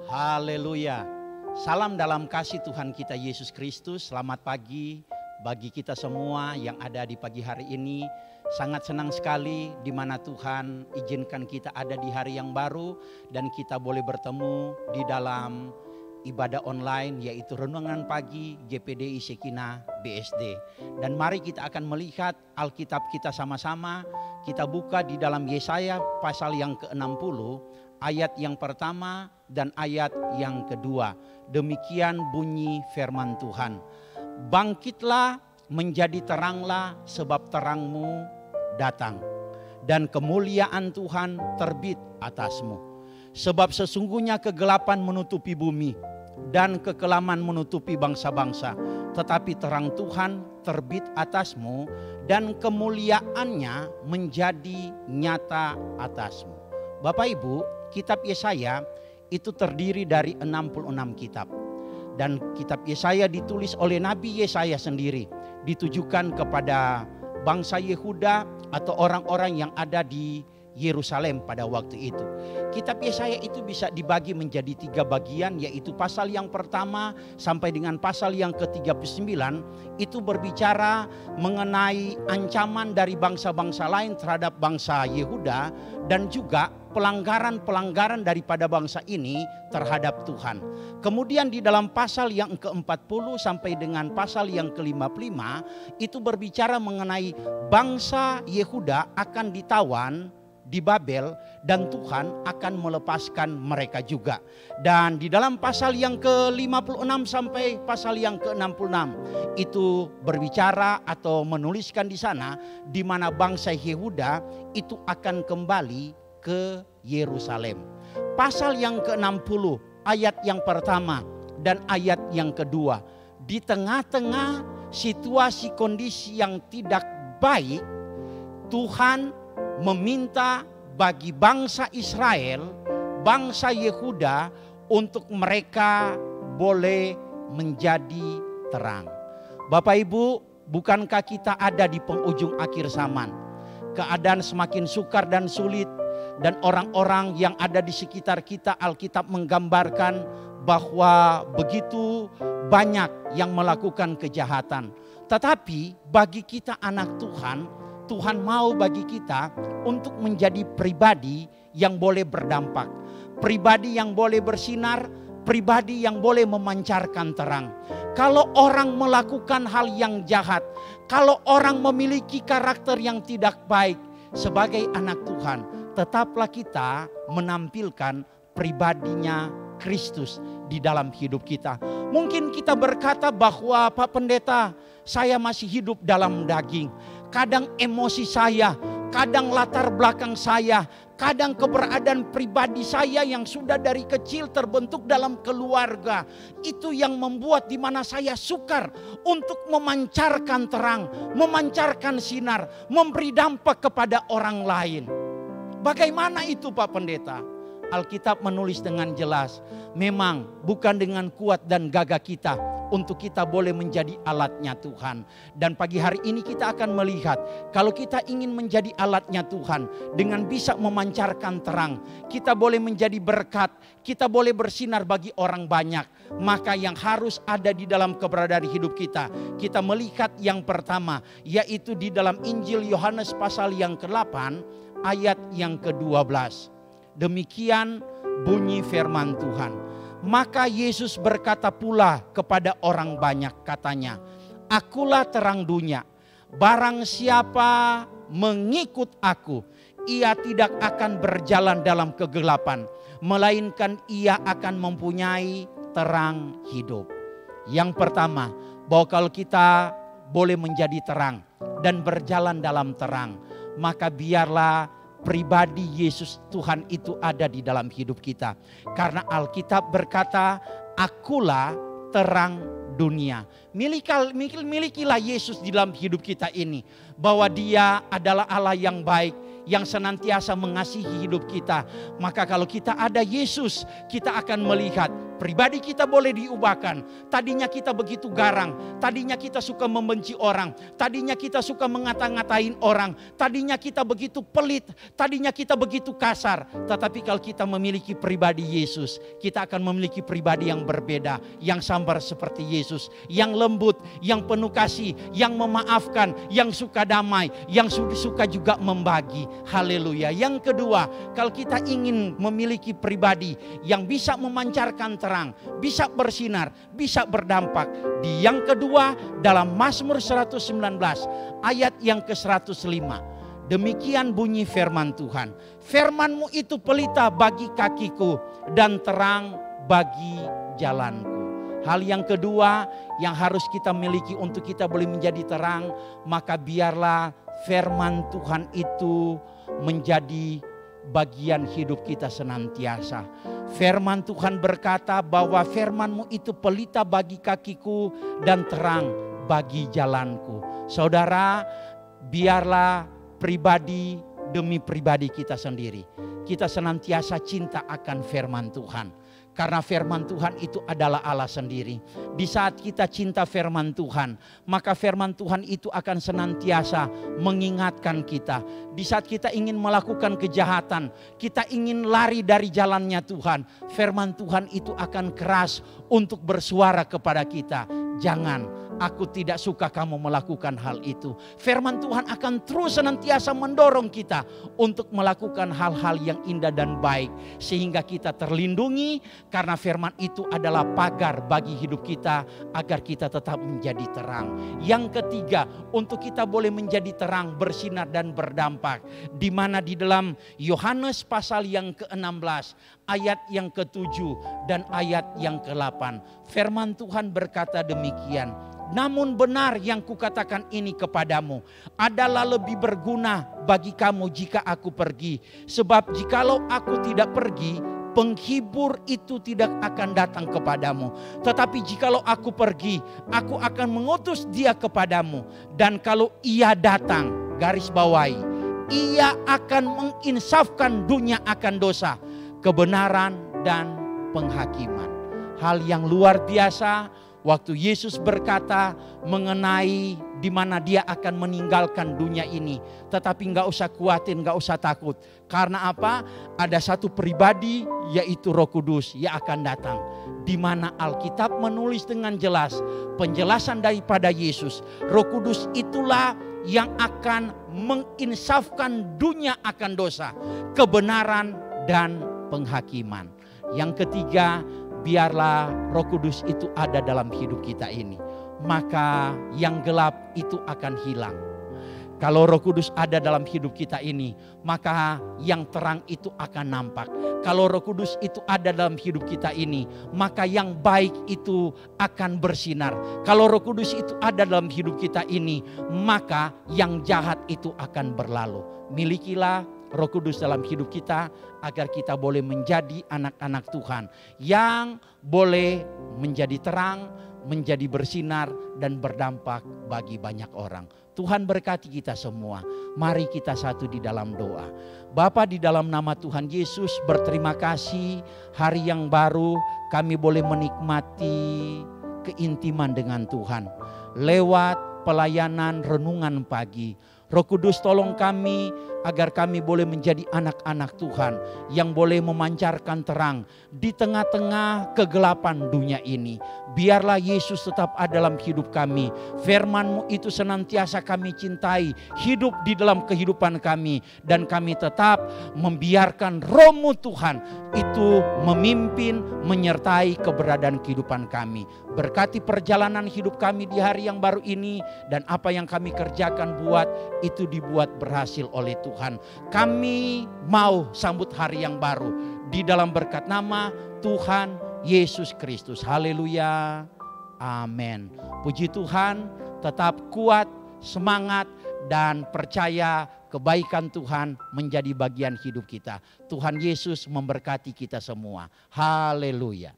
Haleluya. Salam dalam kasih Tuhan kita Yesus Kristus. Selamat pagi bagi kita semua yang ada di pagi hari ini. Sangat senang sekali di mana Tuhan izinkan kita ada di hari yang baru dan kita boleh bertemu di dalam ibadah online, yaitu renungan pagi GPDI Sekina BSD. Dan mari kita akan melihat Alkitab kita sama-sama. Kita buka di dalam Yesaya pasal yang ke-60 ayat yang pertama dan ayat yang kedua. Demikian bunyi firman Tuhan. Bangkitlah, menjadi teranglah, sebab terangmu datang, dan kemuliaan Tuhan terbit atasmu. Sebab sesungguhnya kegelapan menutupi bumi, dan kekelaman menutupi bangsa-bangsa. Tetapi terang Tuhan terbit atasmu, dan kemuliaannya menjadi nyata atasmu. Bapak Ibu, kitab Yesaya itu terdiri dari 66 kitab. Dan kitab Yesaya ditulis oleh Nabi Yesaya sendiri. Ditujukan kepada bangsa Yehuda atau orang-orang yang ada di Yerusalem pada waktu itu. Kitab Yesaya itu bisa dibagi menjadi 3 bagian, yaitu pasal yang pertama sampai dengan pasal yang ke-39 itu berbicara mengenai ancaman dari bangsa-bangsa lain terhadap bangsa Yehuda dan juga pelanggaran-pelanggaran daripada bangsa ini terhadap Tuhan. Kemudian di dalam pasal yang ke-40 sampai dengan pasal yang ke-55 itu berbicara mengenai bangsa Yehuda akan ditawan di Babel dan Tuhan akan melepaskan mereka juga. Dan di dalam pasal yang ke-56 sampai pasal yang ke-66 itu berbicara atau menuliskan di sana di mana bangsa Yehuda itu akan kembali ke Yerusalem. Pasal yang ke-60 ayat yang pertama dan ayat yang kedua. Di tengah-tengah situasi kondisi yang tidak baik, Tuhan meminta bagi bangsa Israel, bangsa Yehuda untuk mereka boleh menjadi terang. Bapak Ibu, bukankah kita ada di penghujung akhir zaman? Keadaan semakin sukar dan sulit, dan orang-orang yang ada di sekitar kita, Alkitab menggambarkan bahwa begitu banyak yang melakukan kejahatan. Tetapi bagi kita anak Tuhan, Tuhan mau bagi kita untuk menjadi pribadi yang boleh berdampak, pribadi yang boleh bersinar, pribadi yang boleh memancarkan terang. Kalau orang melakukan hal yang jahat, kalau orang memiliki karakter yang tidak baik, sebagai anak Tuhan, tetaplah kita menampilkan pribadinya Kristus di dalam hidup kita. Mungkin kita berkata bahwa Pak Pendeta, saya masih hidup dalam daging. Kadang emosi saya, kadang latar belakang saya, kadang keberadaan pribadi saya yang sudah dari kecil terbentuk dalam keluarga. Itu yang membuat di mana saya sukar untuk memancarkan terang, memancarkan sinar, memberi dampak kepada orang lain. Bagaimana itu Pak Pendeta? Alkitab menulis dengan jelas, memang bukan dengan kuat dan gagah kita untuk kita boleh menjadi alatnya Tuhan. Dan pagi hari ini kita akan melihat, kalau kita ingin menjadi alatnya Tuhan dengan bisa memancarkan terang, kita boleh menjadi berkat, kita boleh bersinar bagi orang banyak. Maka yang harus ada di dalam keberadaan hidup kita, kita melihat yang pertama, yaitu di dalam Injil Yohanes pasal yang ke-8 ayat yang ke-12. Demikian bunyi firman Tuhan. Maka Yesus berkata pula kepada orang banyak, katanya, akulah terang dunia. Barang siapa mengikut aku, ia tidak akan berjalan dalam kegelapan, melainkan ia akan mempunyai terang hidup. Yang pertama, bahwa kalau kita boleh menjadi terang dan berjalan dalam terang, maka biarlah pribadi Yesus Tuhan itu ada di dalam hidup kita. Karena Alkitab berkata, akulah terang dunia. Milikilah Yesus di dalam hidup kita ini. Bahwa dia adalah Allah yang baik, yang senantiasa mengasihi hidup kita. Maka kalau kita ada Yesus, kita akan melihat Pribadi kita boleh diubahkan. Tadinya kita begitu garang, tadinya kita suka membenci orang, tadinya kita suka ngata-ngatain orang, tadinya kita begitu pelit, tadinya kita begitu kasar. Tetapi kalau kita memiliki pribadi Yesus, kita akan memiliki pribadi yang berbeda, yang sabar seperti Yesus, yang lembut, yang penuh kasih, yang memaafkan, yang suka damai, yang suka juga membagi. Haleluya. Yang kedua, kalau kita ingin memiliki pribadi yang bisa memancarkan terang, bisa bersinar, bisa berdampak. Di yang kedua dalam Mazmur 119 ayat yang ke-105. Demikian bunyi firman Tuhan. Firman-Mu itu pelita bagi kakiku dan terang bagi jalanku. Hal yang kedua yang harus kita miliki untuk kita boleh menjadi terang, maka biarlah firman Tuhan itu menjadi bagian hidup kita senantiasa. Firman Tuhan berkata bahwa firman-Mu itu pelita bagi kakiku dan terang bagi jalanku. Saudara, biarlah pribadi demi pribadi kita sendiri, kita senantiasa cinta akan firman Tuhan. Karena firman Tuhan itu adalah Allah sendiri. Di saat kita cinta firman Tuhan, maka firman Tuhan itu akan senantiasa mengingatkan kita. Di saat kita ingin melakukan kejahatan, kita ingin lari dari jalannya Tuhan, firman Tuhan itu akan keras untuk bersuara kepada kita. Jangan, aku tidak suka kamu melakukan hal itu. Firman Tuhan akan terus senantiasa mendorong kita untuk melakukan hal-hal yang indah dan baik. Sehingga kita terlindungi karena firman itu adalah pagar bagi hidup kita agar kita tetap menjadi terang. Yang ketiga, untuk kita boleh menjadi terang, bersinar dan berdampak. Di mana di dalam Yohanes pasal yang ke-16 ayat yang ke-7 dan ayat yang ke-8. Firman Tuhan berkata demikian. Namun benar yang kukatakan ini kepadamu adalah lebih berguna bagi kamu jika aku pergi. Sebab jikalau aku tidak pergi, penghibur itu tidak akan datang kepadamu. Tetapi jikalau aku pergi, aku akan mengutus dia kepadamu. Dan kalau ia datang, garis bawahi, ia akan menginsafkan dunia akan dosa, kebenaran dan penghakiman. Hal yang luar biasa. Waktu Yesus berkata mengenai di mana dia akan meninggalkan dunia ini. Tetapi gak usah khawatir, gak usah takut. Karena apa? Ada satu pribadi yaitu Roh Kudus yang akan datang. Di mana Alkitab menulis dengan jelas penjelasan daripada Yesus. Roh Kudus itulah yang akan menginsafkan dunia akan dosa, kebenaran dan penghakiman. Yang ketiga, biarlah Roh Kudus itu ada dalam hidup kita ini. Maka yang gelap itu akan hilang. Kalau Roh Kudus ada dalam hidup kita ini, maka yang terang itu akan nampak. Kalau Roh Kudus itu ada dalam hidup kita ini, maka yang baik itu akan bersinar. Kalau Roh Kudus itu ada dalam hidup kita ini, maka yang jahat itu akan berlalu. Milikilah Roh Kudus dalam hidup kita agar kita boleh menjadi anak-anak Tuhan yang boleh menjadi terang, menjadi bersinar dan berdampak bagi banyak orang. Tuhan berkati kita semua. Mari kita satu di dalam doa. Bapa, di dalam nama Tuhan Yesus, berterima kasih hari yang baru kami boleh menikmati keintiman dengan Tuhan lewat pelayanan renungan pagi. Roh Kudus, tolong kami agar kami boleh menjadi anak-anak Tuhan yang boleh memancarkan terang di tengah-tengah kegelapan dunia ini. Biarlah Yesus tetap ada dalam hidup kami. Firman-Mu itu senantiasa kami cintai, hidup di dalam kehidupan kami. Dan kami tetap membiarkan Roh-Mu Tuhan itu memimpin, menyertai keberadaan kehidupan kami. Berkati perjalanan hidup kami di hari yang baru ini. Dan apa yang kami kerjakan itu dibuat berhasil oleh Tuhan. Kami mau sambut hari yang baru di dalam berkat nama Tuhan Yesus Kristus. Haleluya. Amin. Puji Tuhan, tetap kuat, semangat dan percaya kebaikan Tuhan menjadi bagian hidup kita. Tuhan Yesus memberkati kita semua. Haleluya.